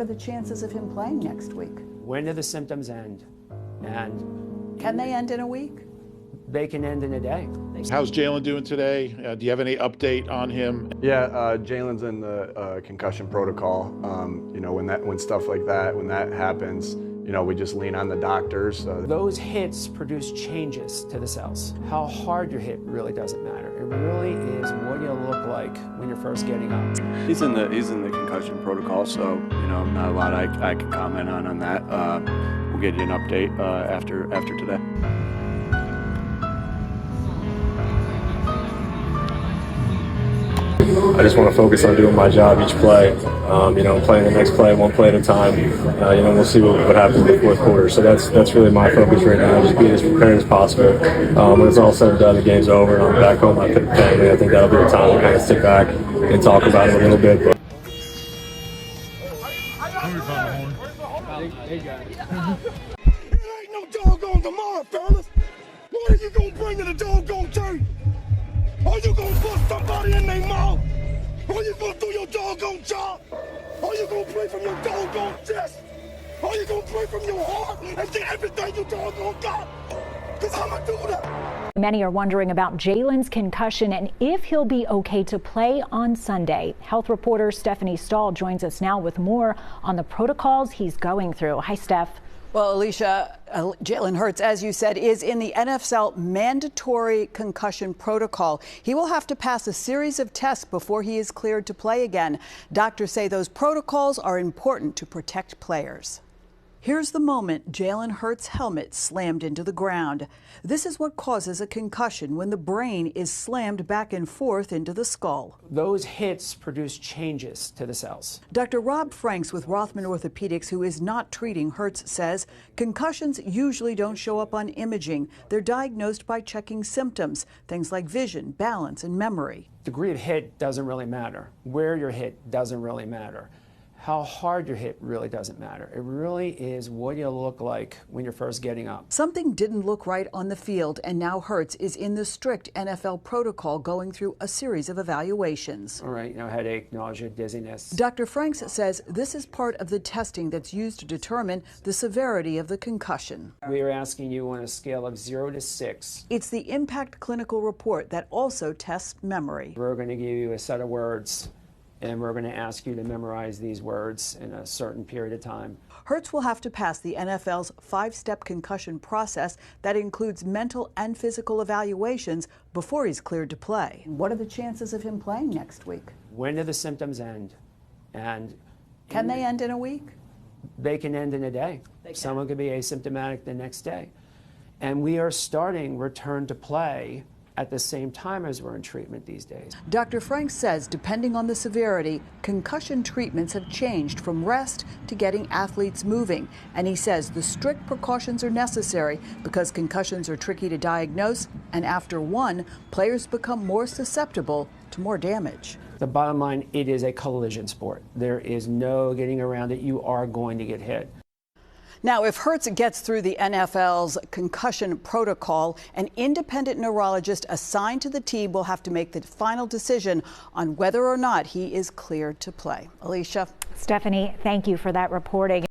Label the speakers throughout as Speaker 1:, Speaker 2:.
Speaker 1: What are the chances of him playing next week?
Speaker 2: When do the symptoms end? And
Speaker 1: can they end in a week?
Speaker 2: They can end in a day.
Speaker 3: How's Jalen doing today? Do you have any update on him?
Speaker 4: Yeah, Jalen's in the concussion protocol. You know, when stuff like that, when that happens, you know, we just lean on the doctors.
Speaker 2: Those hits produce changes to the cells. How hard you're hit really doesn't matter. It really is what you look like when you're first getting up.
Speaker 5: He's in the concussion protocol, so you know, not a lot I can comment on that. We'll get you an update after today.
Speaker 6: I just want to focus on doing my job each play. You know, playing the next play, one play at a time. You know, we'll see what happens in the fourth quarter. So that's really my focus right now. Just be as prepared as possible. When it's all said and done, the game's over, and I'm back home with my family. I think that'll be the time to kind of sit back and talk about it a little bit. But
Speaker 7: It ain't no doggone tomorrow, fellas. What are you gonna bring to the doggone church? Are you gonna put somebody in their mouth? Are you gonna do your doggone job? Are you gonna pray from your doggone chest? Are you gonna pray from your heart and get everything you doggone got? Cause I'ma do that.
Speaker 8: Many are wondering about Jalen's concussion and if he'll be okay to play on Sunday. Health reporter Stephanie Stahl joins us now with more on the protocols he's going through. Hi, Steph.
Speaker 1: Well, Alicia, Jalen Hurts, as you said, is in the NFL mandatory concussion protocol. He will have to pass a series of tests before he is cleared to play again. Doctors say those protocols are important to protect players. Here's the moment Jalen Hurts' helmet slammed into the ground. This is what causes a concussion when the brain is slammed back and forth into the skull.
Speaker 2: Those hits produce changes to the cells.
Speaker 1: Dr. Rob Franks with Rothman Orthopedics, who is not treating Hurts, says concussions usually don't show up on imaging. They're diagnosed by checking symptoms, things like vision, balance, and memory.
Speaker 2: Degree of hit doesn't really matter. Where you're hit doesn't really matter. How hard you're hit really doesn't matter. It really is what you look like when you're first getting up.
Speaker 1: Something didn't look right on the field, and now Hurts is in the strict NFL protocol going through a series of evaluations.
Speaker 2: All right, headache, nausea, dizziness.
Speaker 1: Dr. Franks says this is part of the testing that's used to determine the severity of the concussion.
Speaker 2: We are asking you on a scale of 0 to 6.
Speaker 1: It's the impact clinical report that also tests memory.
Speaker 2: We're going to give you a set of words, and we're going to ask you to memorize these words in a certain period of time.
Speaker 1: Hurts will have to pass the NFL's 5-step concussion process that includes mental and physical evaluations before he's cleared to play. What are the chances of him playing next week?
Speaker 2: When do the symptoms end? And
Speaker 1: can they end in a week?
Speaker 2: They can end in a day. Someone could be asymptomatic the next day. And we are starting return to play at the same time as we're in treatment these days.
Speaker 1: Dr. Franks says, depending on the severity, concussion treatments have changed from rest to getting athletes moving. And he says the strict precautions are necessary because concussions are tricky to diagnose, and after one, players become more susceptible to more damage.
Speaker 2: The bottom line, it is a collision sport. There is no getting around it. You are going to get hit.
Speaker 1: Now, if Hurts gets through the NFL's concussion protocol, an independent neurologist assigned to the team will have to make the final decision on whether or not he is cleared to play. Alicia.
Speaker 8: Stephanie, thank you for that reporting.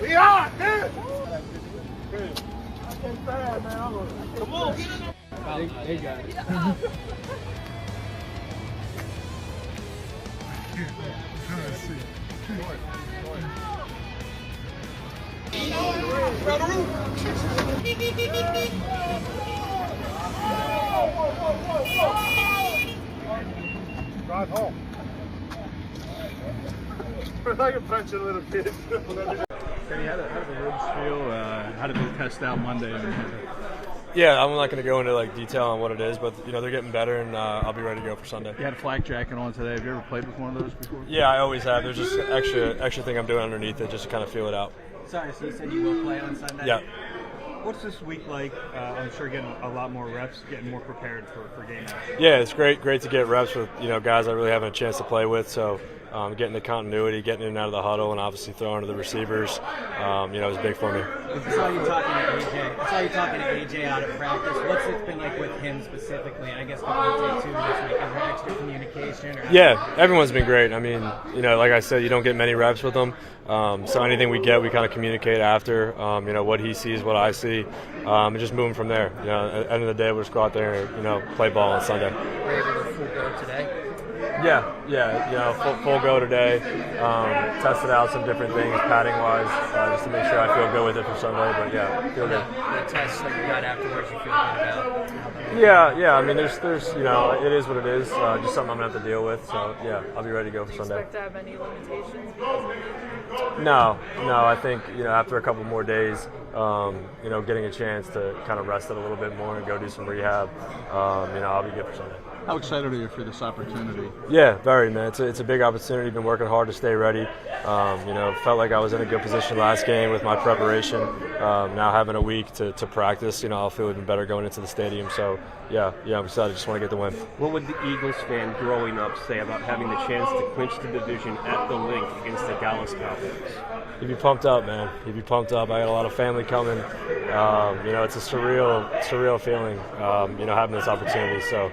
Speaker 7: We are, man. Come on.
Speaker 2: They got it.
Speaker 7: Drive home. We're like a bunch of little kids.
Speaker 9: Kenny, how did the ribs feel? How did they test out Monday?
Speaker 6: Yeah, I'm not going to go into like detail on what it is, but you know they're getting better, and I'll be ready to go for Sunday.
Speaker 9: You had a flak jacket on today. Have you ever played with one of those before?
Speaker 6: Yeah, I always have. There's just extra thing I'm doing underneath it just to kind of feel it out.
Speaker 10: Sorry, so you said you will play on Sunday?
Speaker 6: Yeah.
Speaker 10: What's this week like? I'm sure getting a lot more reps, getting more prepared for game night.
Speaker 6: Yeah, it's great to get reps with guys I really haven't a chance to play with. So getting the continuity, getting in and out of the huddle, and obviously throwing to the receivers, is big for me.
Speaker 10: I saw you talking to AJ out of practice. What's it been like with him specifically? And I guess devonta too this week. Is there extra communication?
Speaker 6: Yeah, everyone's been great. I mean, like I said, you don't get many reps with them. So anything we get, we kind of communicate after. What he sees, what I see, and just moving from there. At the end of the day, we'll just go out there and play ball on Sunday.
Speaker 10: Were you able to full go today?
Speaker 6: Yeah. Full go today. Tested out some different things, padding wise, just to make sure I feel good with it for Sunday. But yeah, feel good.
Speaker 10: The tests that you got afterwards, you feel good about?
Speaker 6: Yeah. I mean, there's it is what it is. Just something I'm gonna have to deal with. So yeah, I'll be ready to go for Sunday.
Speaker 11: Do you expect to have any limitations?
Speaker 6: No. I think after a couple more days, getting a chance to kind of rest it a little bit more and go do some rehab, I'll be good for Sunday.
Speaker 9: How excited are you for this opportunity?
Speaker 6: Yeah, very, man. It's a big opportunity. Been working hard to stay ready. Felt like I was in a good position last game with my preparation. Now having a week to practice, I'll feel even better going into the stadium. So, yeah, I'm excited. Just want to get the win.
Speaker 12: What would the Eagles fan growing up say about having the chance to clinch the division at the Link against the Dallas Cowboys?
Speaker 6: He'd be pumped up, man. He'd be pumped up. I got a lot of family coming. It's a surreal feeling, having this opportunity. So,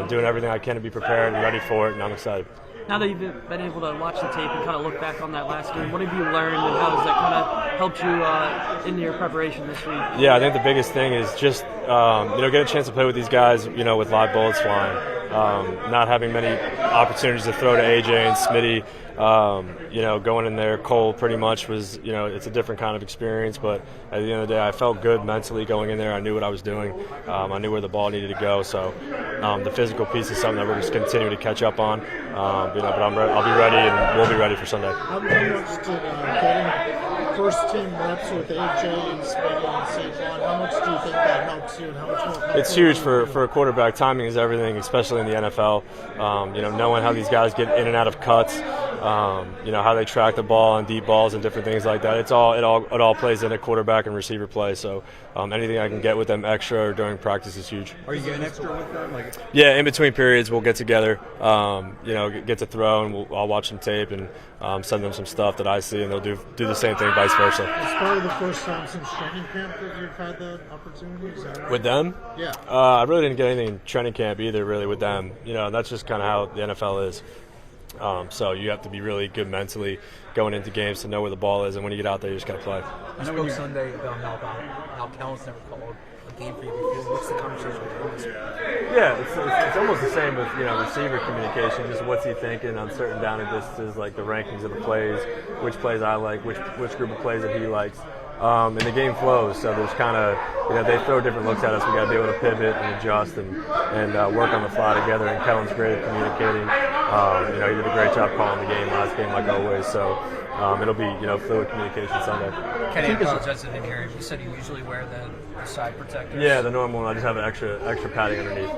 Speaker 6: doing everything I can to be prepared and ready for it, and I'm excited.
Speaker 11: Now that you've been able to watch the tape and kind of look back on that last game, what have you learned and how has that kind of helped you in your preparation this week?
Speaker 6: Yeah, I think the biggest thing is just, get a chance to play with these guys, with live bullets flying. Not having many opportunities to throw to AJ and Smitty. Going in there cold pretty much was, it's a different kind of experience. But at the end of the day, I felt good mentally going in there. I knew what I was doing. I knew where the ball needed to go. So the physical piece is something that we're just continuing to catch up on. But I'll be ready and we'll be ready for Sunday.
Speaker 13: How much did getting first team reps with AJ and Smitty and Saquon, how much do you think that helps you? And how much more?
Speaker 6: It's huge for a quarterback. Timing is everything, especially in the NFL. Knowing how these guys get in and out of cuts. How they track the ball and deep balls and different things like that. It all plays in a quarterback and receiver play. So anything I can get with them extra or during practice is huge.
Speaker 10: Are you getting extra with them?
Speaker 6: Yeah, in between periods we'll get together, get to throw, and I'll watch some tape and send them some stuff that I see, and they'll do the same thing, vice versa.
Speaker 13: It's probably the first time since training camp that you've had that opportunity. Is that right?
Speaker 6: With them?
Speaker 13: Yeah.
Speaker 6: I really didn't get anything in training camp either, really, with them. That's just kind of how the NFL is. So you have to be really good mentally going into games to know where the ball is, and when you get out there, you just got to play.
Speaker 10: I spoke Sunday about how Cal's never called a game for you before. What's the conversation with him?
Speaker 6: Yeah, it's almost the same with receiver communication. Just what's he thinking on certain down and distances, like the rankings of the plays, which plays I like, which group of plays that he likes. and the game flows. So there's kind of, they throw different looks at us. We got to be able to pivot and adjust and work on the fly together. And Kellen's great at communicating. He did a great job calling the game last game, like always. So it'll be, fluid communication Sunday.
Speaker 14: Kenny, I apologize I didn't hear you. You said you usually wear the side protectors?
Speaker 6: Yeah, the normal one. I just have an extra padding underneath.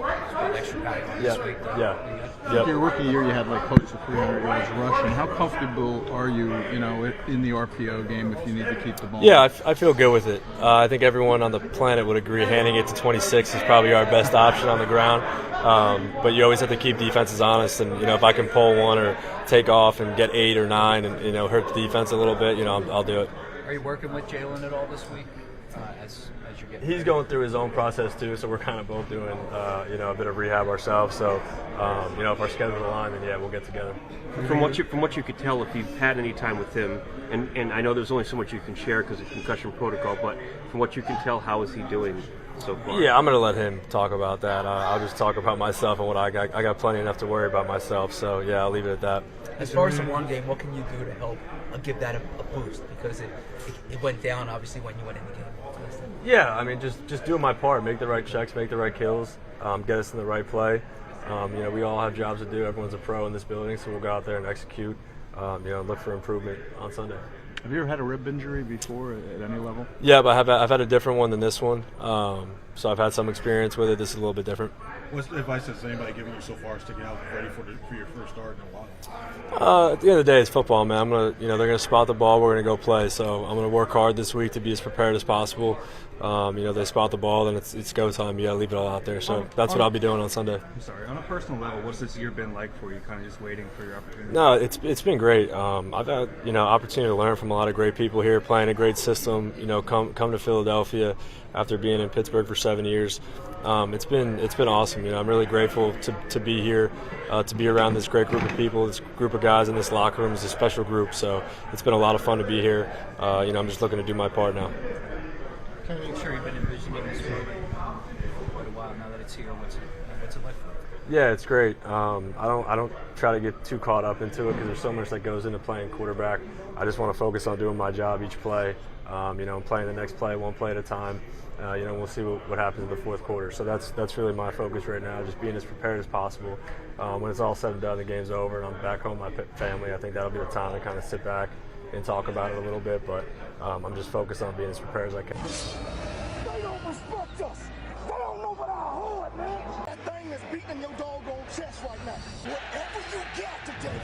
Speaker 14: Extra padding this week?
Speaker 9: Yep. Your rookie year, you had like close to 300 yards rushing. How comfortable are you, in the RPO game if you need to keep the ball?
Speaker 6: Yeah, I feel good with it. I think everyone on the planet would agree handing it to 26 is probably our best option on the ground. But you always have to keep defenses honest, and if I can pull one or take off and get 8 or 9 and hurt the defense a little bit, I'll do it.
Speaker 14: Are you working with Jalen at all this week? As you're getting
Speaker 6: He's going through his own process too, so we're kind of both doing a bit of rehab ourselves. So if our schedules align, then yeah, we'll get together.
Speaker 12: From what you could tell, if you've had any time with him, and I know there's only so much you can share because of concussion protocol, but from what you can tell, how is he doing so far?
Speaker 6: Yeah, I'm going to let him talk about that. I'll just talk about myself and what I got. I got plenty enough to worry about myself, so yeah, I'll leave it at that.
Speaker 15: As far as the run game, what can you do to help give that a boost? Because it went down, obviously, when you went in the game.
Speaker 6: Yeah, I mean, just doing my part, make the right checks, make the right kills, get us in the right play. We all have jobs to do. Everyone's a pro in this building, so we'll go out there and execute, look for improvement on Sunday.
Speaker 9: Have you ever had a rib injury before at any level?
Speaker 6: Yeah, but I've had a different one than this one, so I've had some experience with it. This is a little bit different.
Speaker 9: What advice has anybody given you so far sticking out ready for your first start in a while?
Speaker 6: At the end of the day, it's football, man. They're gonna spot the ball. We're gonna go play. So I'm gonna work hard this week to be as prepared as possible. They spot the ball, then it's go time. You gotta leave it all out there. So that's what I'll be doing on Sunday.
Speaker 9: I'm sorry. On a personal level, what's this year been like for you? Kind of just waiting for your opportunity?
Speaker 6: No, it's been great. I've had opportunity to learn from a lot of great people here, playing a great system. Come to Philadelphia after being in Pittsburgh for 7 years. It's been awesome. I'm really grateful to be here, to be around this great group of people, this group of guys in this locker room is a special group. So it's been a lot of fun to be here. I'm just looking to do my part now.
Speaker 14: I'm sure you've been envisioning this for quite a while now that it's here. What's it like for you?
Speaker 6: Yeah, it's great. I don't try to get too caught up into it because there's so much that goes into playing quarterback. I just want to focus on doing my job each play. Playing the next play, one play at a time. We'll see what happens in the fourth quarter. So that's really my focus right now, just being as prepared as possible. When it's all said and done, the game's over, and I'm back home with my family. I think that'll be the time to kind of sit back and talk about it a little bit. But I'm just focused on being as prepared as I can.
Speaker 7: They don't respect us. They don't know what our heart, man. That thing is beating your doggone chest right now. Whatever you got today,